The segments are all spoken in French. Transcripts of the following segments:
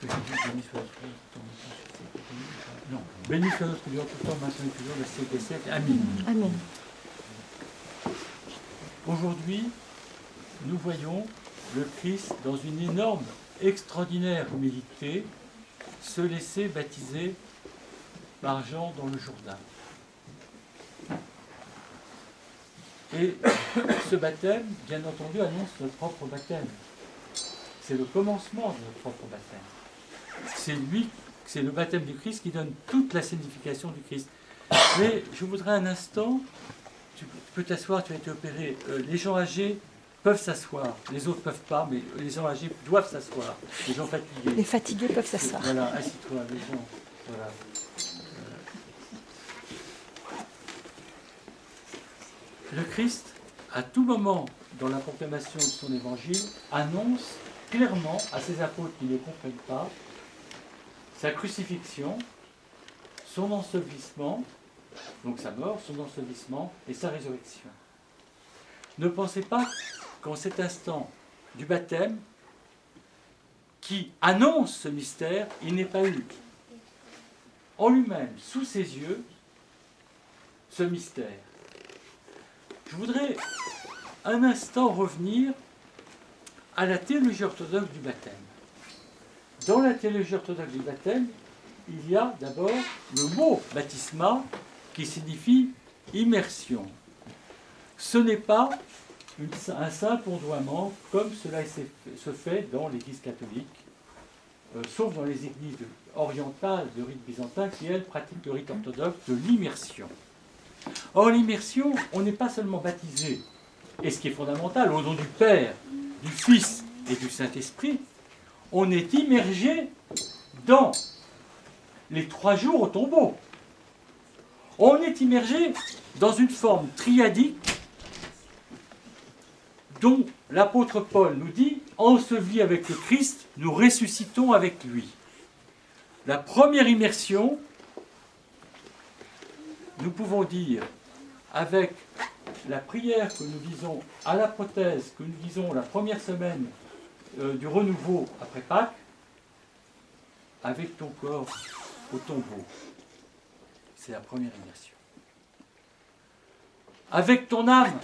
Non, béni soit notre Dieu tout le temps, maintenant et toujours, le siècle des siècles. Amen. Amen. Aujourd'hui, nous voyons le Christ dans une énorme, extraordinaire humilité se laisser baptiser par Jean dans le Jourdain. Et ce baptême, bien entendu, annonce notre propre baptême. C'est le commencement de notre propre baptême. C'est le baptême du Christ qui donne toute la signification du Christ. Mais je voudrais un instant, tu peux t'asseoir, tu as été opéré. Les gens âgés peuvent s'asseoir, les autres ne peuvent pas, mais les gens âgés doivent s'asseoir. Les gens fatigués. Les fatigués peuvent s'asseoir. Voilà, assis-toi, les gens. Voilà. Le Christ, à tout moment dans la proclamation de son évangile, annonce clairement à ses apôtres qui ne comprennent pas sa crucifixion, son ensevelissement, donc sa mort, son ensevelissement et sa résurrection. Ne pensez pas qu'en cet instant du baptême qui annonce ce mystère, il n'ait pas eu en lui-même, sous ses yeux, ce mystère. Je voudrais un instant revenir à la théologie orthodoxe du baptême. Dans la théologie orthodoxe du baptême, il y a d'abord le mot baptisma qui signifie immersion. Ce n'est pas un simple ondoiement comme cela se fait dans l'Église catholique, sauf dans les églises orientales de rite byzantin qui, elles, pratiquent le rite orthodoxe de l'immersion. Or, l'immersion, on n'est pas seulement baptisé, et ce qui est fondamental, au nom du Père, du Fils et du Saint-Esprit, on est immergé dans les 3 jours au tombeau. On est immergé dans une forme triadique dont l'apôtre Paul nous dit « Ensevelis avec le Christ, nous ressuscitons avec lui ». La première immersion, nous pouvons dire, avec la prière que nous disons à la prothèse, que nous disons la première semaine du renouveau après Pâques, avec ton corps au tombeau. C'est la première immersion. Avec ton âme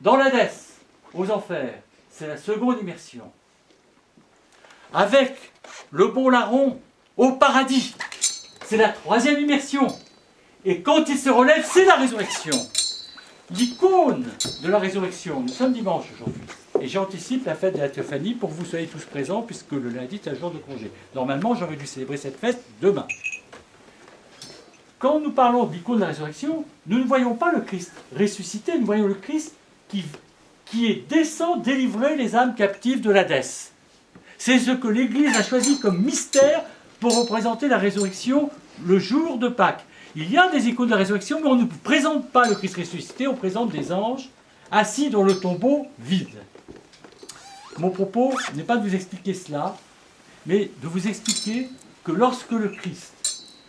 dans l'Hadès, aux enfers, c'est la seconde immersion. Avec le bon larron au paradis, c'est la troisième immersion. Et quand il se relève, c'est la résurrection. L'icône de la résurrection, nous sommes dimanche aujourd'hui. Et j'anticipe la fête de la Théophanie pour que vous soyez tous présents, puisque le lundi est un jour de congé. Normalement, j'aurais dû célébrer cette fête demain. Quand nous parlons de l'icône de la résurrection, nous ne voyons pas le Christ ressuscité, nous voyons le Christ qui est descend délivrer les âmes captives de l'Hadès. C'est ce que l'Église a choisi comme mystère pour représenter la résurrection le jour de Pâques. Il y a des icônes de la résurrection, mais on ne présente pas le Christ ressuscité, on présente des anges assis dans le tombeau vide. Mon propos n'est pas de vous expliquer cela, mais de vous expliquer que lorsque le Christ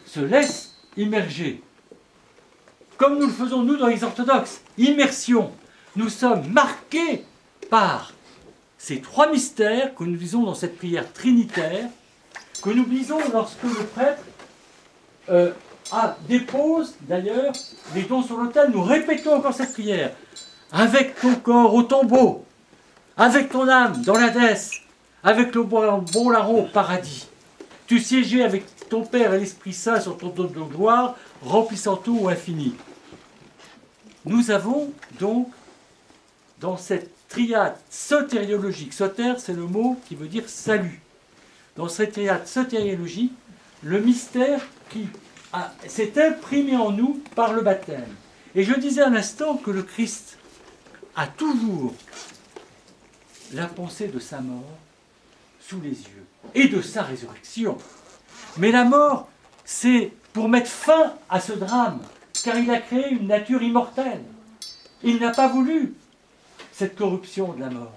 se laisse immerger, comme nous le faisons nous dans les orthodoxes, immersion, nous sommes marqués par ces 3 mystères que nous lisons dans cette prière trinitaire, que nous lisons lorsque le prêtre dépose d'ailleurs les dons sur l'autel. Nous répétons encore cette prière. Avec ton corps au tombeau, avec ton âme dans l'Hadès, avec le bon larron au paradis. Tu siégeais avec ton Père et l'Esprit Saint sur ton trône de gloire, remplissant tout au infini. Nous avons donc, dans cette triade sotériologique, soter c'est le mot qui veut dire salut. Dans cette triade sotériologique, le mystère qui s'est imprimé en nous par le baptême. Et je disais à l'instant que le Christ a toujours la pensée de sa mort sous les yeux et de sa résurrection. Mais la mort, c'est pour mettre fin à ce drame, car il a créé une nature immortelle. Il n'a pas voulu cette corruption de la mort.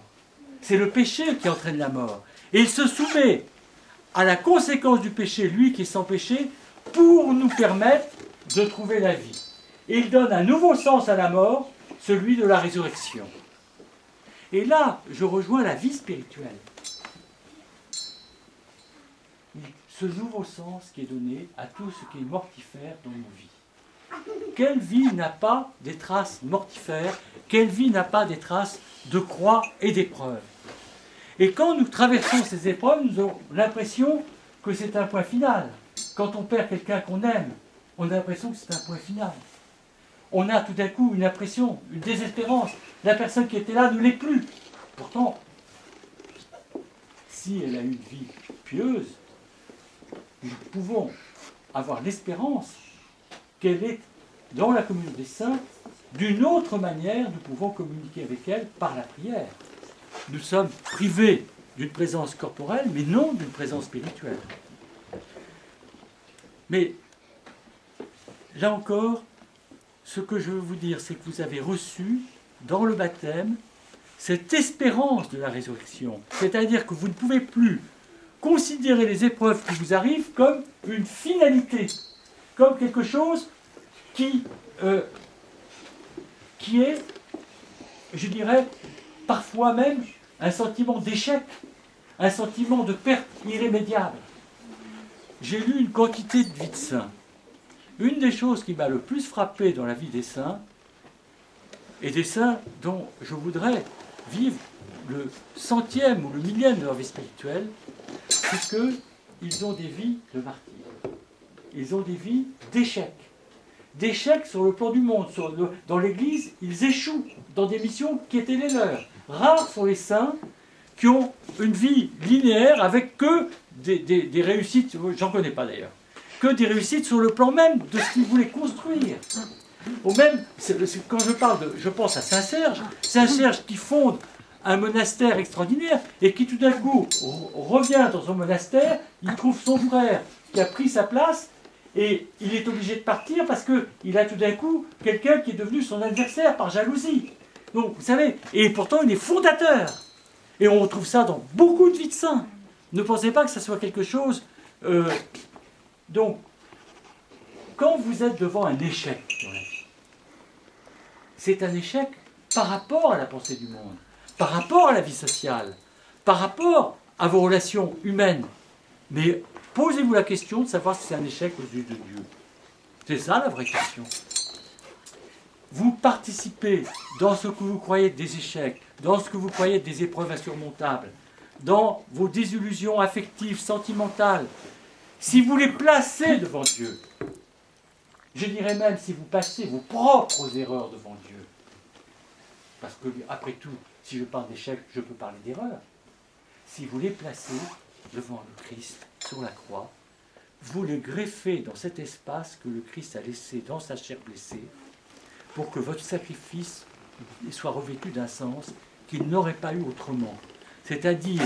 C'est le péché qui entraîne la mort. Et il se soumet à la conséquence du péché, lui qui est sans péché, pour nous permettre de trouver la vie. Et il donne un nouveau sens à la mort, celui de la résurrection. Et là, je rejoins la vie spirituelle. ce nouveau sens qui est donné à tout ce qui est mortifère dans nos vies. Quelle vie n'a pas des traces mortifères? Quelle vie n'a pas des traces de croix et d'épreuves? Et quand nous traversons ces épreuves, nous avons l'impression que c'est un point final. Quand on perd quelqu'un qu'on aime, on a l'impression que c'est un point final. On a tout d'un coup une impression, une désespérance. La personne qui était là ne l'est plus. Pourtant, si elle a une vie pieuse, nous pouvons avoir l'espérance qu'elle est dans la communion des saints. D'une autre manière, nous pouvons communiquer avec elle par la prière. Nous sommes privés d'une présence corporelle, mais non d'une présence spirituelle. Mais là encore, ce que je veux vous dire, c'est que vous avez reçu dans le baptême cette espérance de la résurrection. C'est-à-dire que vous ne pouvez plus considérer les épreuves qui vous arrivent comme une finalité, comme quelque chose qui est, je dirais, parfois même un sentiment d'échec, un sentiment de perte irrémédiable. J'ai lu une quantité de vies de saints. Une des choses qui m'a le plus frappé dans la vie des saints, et des saints dont je voudrais vivre le 100e ou le 1000e de leur vie spirituelle, c'est qu'ils ont des vies de martyrs. Ils ont des vies d'échecs. D'échecs sur le plan du monde. Dans l'Église, ils échouent dans des missions qui étaient les leurs. Rares sont les saints qui ont une vie linéaire avec que des réussites, j'en connais pas d'ailleurs, que des réussites sur le plan même de ce qu'ils voulaient construire. Au même, quand je pense à Saint-Serge, Saint-Serge qui fonde un monastère extraordinaire et qui tout d'un coup revient dans son monastère, il trouve son frère qui a pris sa place et il est obligé de partir parce qu'il a tout d'un coup quelqu'un qui est devenu son adversaire par jalousie. Donc, vous savez, et pourtant il est fondateur. Et on retrouve ça dans beaucoup de vies de saints. Ne pensez pas que ça soit quelque chose... Donc, quand vous êtes devant un échec dans la vie, c'est un échec par rapport à la pensée du monde, par rapport à la vie sociale, par rapport à vos relations humaines. Mais posez-vous la question de savoir si c'est un échec aux yeux de Dieu. C'est ça la vraie question. Vous participez dans ce que vous croyez être des échecs, dans ce que vous croyez être des épreuves insurmontables, dans vos désillusions affectives, sentimentales. Si vous les placez devant Dieu, je dirais même si vous passez vos propres erreurs devant Dieu, parce que, après tout, si je parle d'échec, je peux parler d'erreur. Si vous les placez devant le Christ, sur la croix, vous les greffez dans cet espace que le Christ a laissé dans sa chair blessée, pour que votre sacrifice soit revêtu d'un sens qu'il n'aurait pas eu autrement. C'est-à-dire,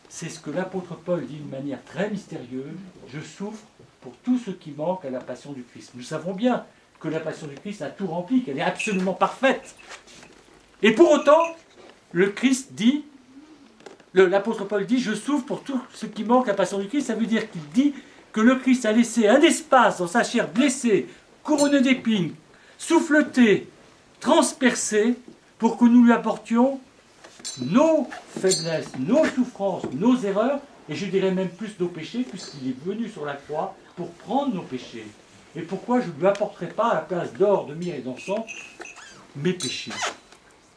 c'est ce que l'apôtre Paul dit d'une manière très mystérieuse, je souffre pour tout ce qui manque à la passion du Christ. Nous savons bien que la passion du Christ a tout rempli, qu'elle est absolument parfaite. Et pour autant, le Christ dit, l'apôtre Paul dit, je souffre pour tout ce qui manque à la passion du Christ. Ça veut dire qu'il dit que le Christ a laissé un espace dans sa chair blessée, couronnée d'épines, souffletée, transpercée, pour que nous lui apportions nos faiblesses, nos souffrances, nos erreurs, et je dirais même plus nos péchés, puisqu'il est venu sur la croix pour prendre nos péchés. Et pourquoi je ne lui apporterai pas à la place d'or, de myrrhe et d'encens mes péchés,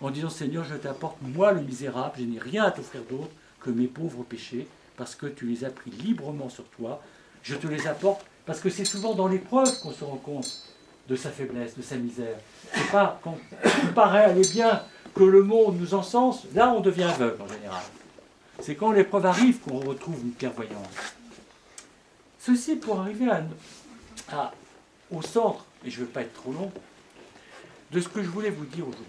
en disant Seigneur, je t'apporte moi le misérable, je n'ai rien à t'offrir d'autre que mes pauvres péchés, parce que tu les as pris librement sur toi, je te les apporte, parce que c'est souvent dans l'épreuve qu'on se rend compte de sa faiblesse, de sa misère. C'est pas quand il paraît aller bien, que le monde nous encense, là on devient aveugle en général. C'est quand l'épreuve arrive qu'on retrouve une clairvoyance. Ceci pour arriver au centre, et je ne veux pas être trop long, de ce que je voulais vous dire aujourd'hui.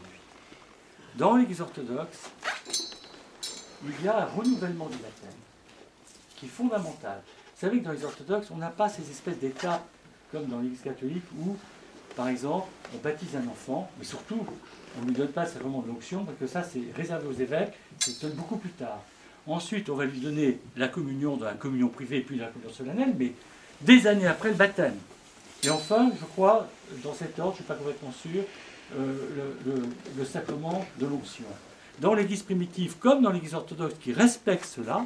Dans l'Église orthodoxe, il y a un renouvellement du baptême qui est fondamental. Vous savez que dans les orthodoxes, on n'a pas ces espèces d'étapes comme dans l'Église catholique où, par exemple, on baptise un enfant, mais surtout, on ne lui donne pas le sacrement de l'onction, parce que ça, c'est réservé aux évêques, c'est se donne beaucoup plus tard. Ensuite, on va lui donner la communion dans la communion privée, puis la communion solennelle, mais des années après le baptême. Et enfin, je crois, dans cet ordre, je ne suis pas complètement sûr, le sacrement de l'onction. Dans l'Église primitive, comme dans l'Église orthodoxe qui respecte cela,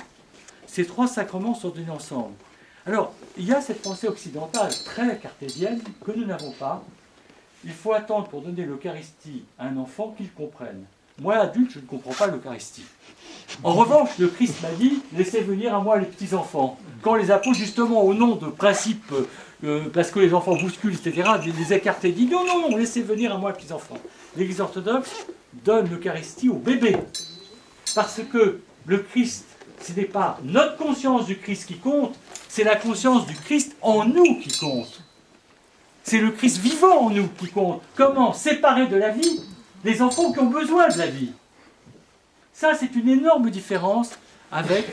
ces trois sacrements sont donnés ensemble. Alors, il y a cette pensée occidentale très cartésienne que nous n'avons pas. Il faut attendre pour donner l'Eucharistie à un enfant qu'il comprenne. Moi, adulte, je ne comprends pas l'Eucharistie. En revanche, le Christ m'a dit « Laissez venir à moi les petits-enfants ». Quand les apôtres, justement, au nom de principes, parce que les enfants bousculent, etc., les écartaient, dit « Non, non, non, laissez venir à moi les petits-enfants ». L'Église orthodoxe donne l'Eucharistie au bébé. Parce que le Christ, ce n'est pas notre conscience du Christ qui compte, c'est la conscience du Christ en nous qui compte. C'est le Christ vivant en nous qui compte. Comment séparer de la vie les enfants qui ont besoin de la vie. Ça, c'est une énorme différence avec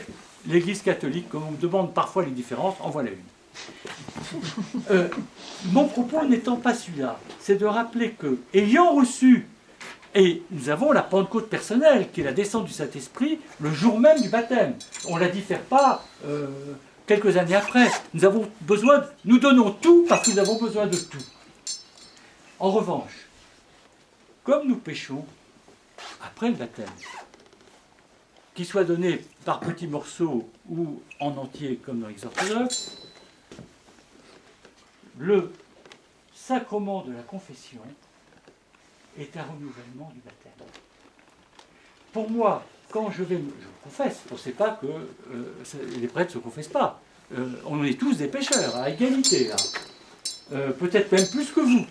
l'Église catholique. Comme on me demande parfois les différences, en voilà une. Mon propos n'étant pas celui-là, c'est de rappeler que, ayant reçu, et nous avons la Pentecôte personnelle, qui est la descente du Saint-Esprit, le jour même du baptême. On ne la diffère pas quelques années après. Nous avons besoin, nous donnons tout parce que nous avons besoin de tout. En revanche, comme nous péchons après le baptême, qu'il soit donné par petits morceaux ou en entier comme dans les orthodoxes, le sacrement de la confession est un renouvellement du baptême. Pour moi, quand je me confesse, on ne sait pas que les prêtres ne se confessent pas. On est tous des pécheurs, à égalité, là. Peut-être même plus que vous.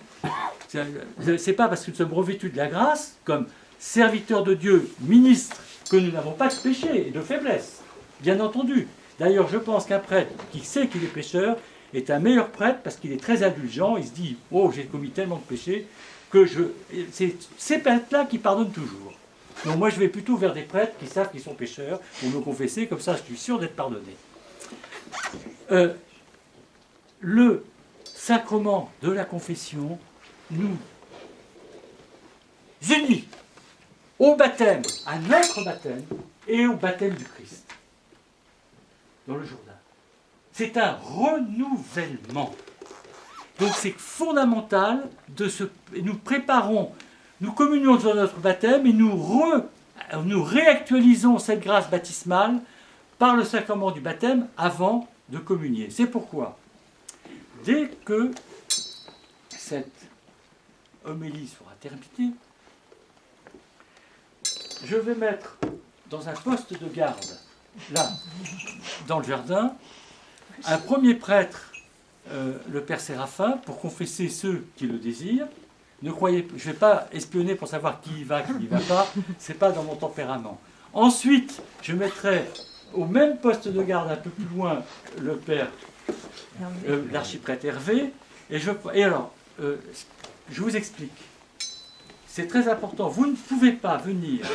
C'est pas parce que nous sommes revêtus de la grâce, comme serviteurs de Dieu, ministres, que nous n'avons pas de péché et de faiblesse. Bien entendu. D'ailleurs, je pense qu'un prêtre qui sait qu'il est pécheur est un meilleur prêtre parce qu'il est très indulgent. Il se dit « Oh, j'ai commis tellement de péchés que c'est ces prêtres-là qui pardonnent toujours. » Donc moi, je vais plutôt vers des prêtres qui savent qu'ils sont pécheurs pour me confesser, comme ça, je suis sûr d'être pardonné. Le sacrement de la confession nous unit au baptême, à notre baptême et au baptême du Christ dans le Jourdain. C'est un renouvellement. Donc c'est fondamental nous préparons, nous communions dans notre baptême et nous réactualisons cette grâce baptismale par le sacrement du baptême avant de communier. C'est pourquoi, dès que cette homélie sera terminée, je vais mettre dans un poste de garde, là, dans le jardin, un premier prêtre, le père Séraphin, pour confesser ceux qui le désirent. Ne croyez, je ne vais pas espionner pour savoir qui y va, qui n'y va pas, ce n'est pas dans mon tempérament. Ensuite, je mettrai au même poste de garde, un peu plus loin, le père, l'archiprêtre Hervé, et alors, je vous explique. C'est très important. Vous ne pouvez pas venir.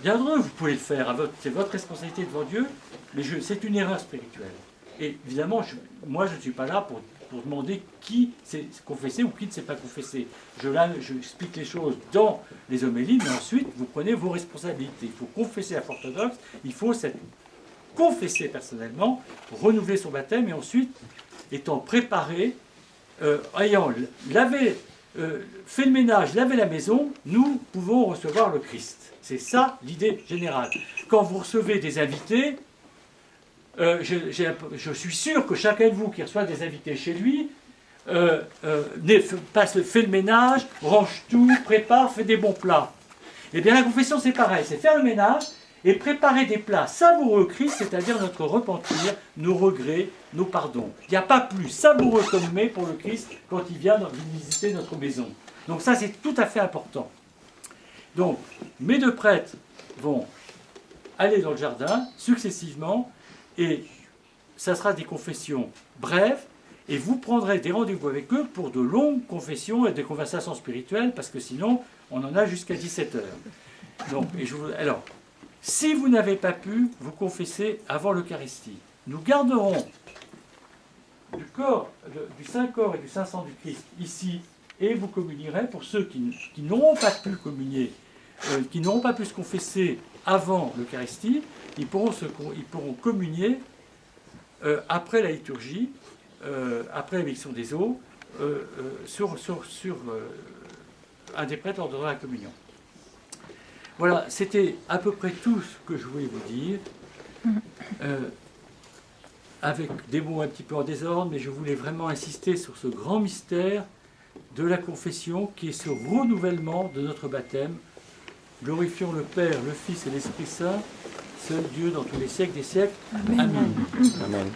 Bien entendu, vous pouvez le faire. C'est votre responsabilité devant Dieu, mais c'est une erreur spirituelle. Et évidemment, moi, je ne suis pas là pour demander qui s'est confessé ou qui ne s'est pas confessé. Je explique les choses dans les homélies, mais ensuite, vous prenez vos responsabilités. Il faut confesser la foi orthodoxe, il faut confesser personnellement, renouveler son baptême, et ensuite, étant préparé, ayant fait le ménage, lavé la maison, nous pouvons recevoir le Christ. C'est ça l'idée générale. Quand vous recevez des invités, je suis sûr que chacun de vous qui reçoit des invités chez lui fait le ménage, range tout, prépare, fait des bons plats. Eh bien la confession c'est pareil, c'est faire le ménage et préparer des plats savoureux au Christ, c'est-à-dire notre repentir, nos regrets, nos pardons. Il n'y a pas plus savoureux comme mets pour le Christ quand il vient visiter notre maison. Donc ça c'est tout à fait important. Donc mes deux prêtres vont aller dans le jardin successivement et ça sera des confessions brèves et vous prendrez des rendez-vous avec eux pour de longues confessions et des conversations spirituelles parce que sinon on en a jusqu'à 17h. Donc, alors, si vous n'avez pas pu vous confesser avant l'Eucharistie, nous garderons du Saint-Corps et du Saint-Sang du Christ ici et vous communierez pour ceux qui n'auront pas pu communier, qui n'auront pas pu se confesser avant l'Eucharistie, ils pourront communier après la liturgie, après l'élection des eaux, sur un des prêtres lors de la communion. Voilà, c'était à peu près tout ce que je voulais vous dire. avec des mots un petit peu en désordre, mais je voulais vraiment insister sur ce grand mystère de la confession qui est ce renouvellement de notre baptême. Glorifions le Père, le Fils et l'Esprit Saint, seul Dieu dans tous les siècles des siècles. Amen. Amen.